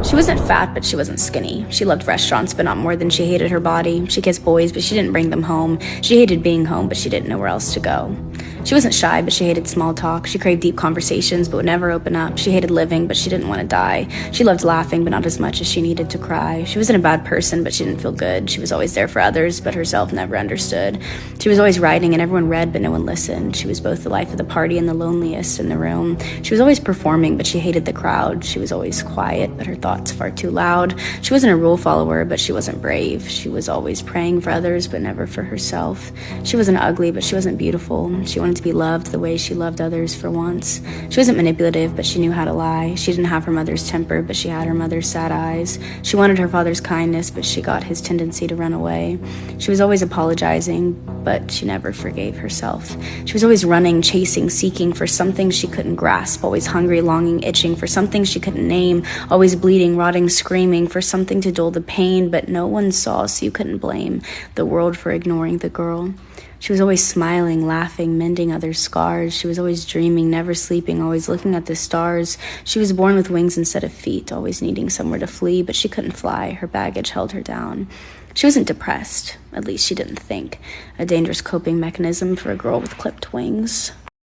She wasn't fat, but she wasn't skinny. She loved restaurants, but not more than she hated her body. She kissed boys, but she didn't bring them home. She hated being home, but she didn't know where else to go. She wasn't shy, but she hated small talk. She craved deep conversations, but would never open up. She hated living, but she didn't want to die. She loved laughing, but not as much as she needed to cry. She wasn't a bad person, but she didn't feel good. She was always there for others, but herself never understood. She was always writing, and everyone read, but no one listened. She was both the life of the party and the loneliest in the room. She was always performing, but she hated the crowd. She was always quiet, but her thoughts far too loud. She wasn't a rule follower, but she wasn't brave. She was always praying for others, but never for herself. She wasn't ugly, but she wasn't beautiful. She wanted to be loved the way she loved others for once. She wasn't manipulative, but she knew how to lie. She didn't have her mother's temper, but she had her mother's sad eyes. She wanted her father's kindness, but she got his tendency to run away. She was always apologizing, but she never forgave herself. She was always running, chasing, seeking for something she couldn't grasp, always hungry, longing, itching for something she couldn't name, always bleeding, rotting, screaming for something to dull the pain, but no one saw, so you couldn't blame the world for ignoring the girl. She was always smiling, laughing, mending others' scars. She was always dreaming, never sleeping, always looking at the stars. She was born with wings instead of feet, always needing somewhere to flee, but she couldn't fly. Her baggage held her down. She wasn't depressed, at least she didn't think. A dangerous coping mechanism for a girl with clipped wings.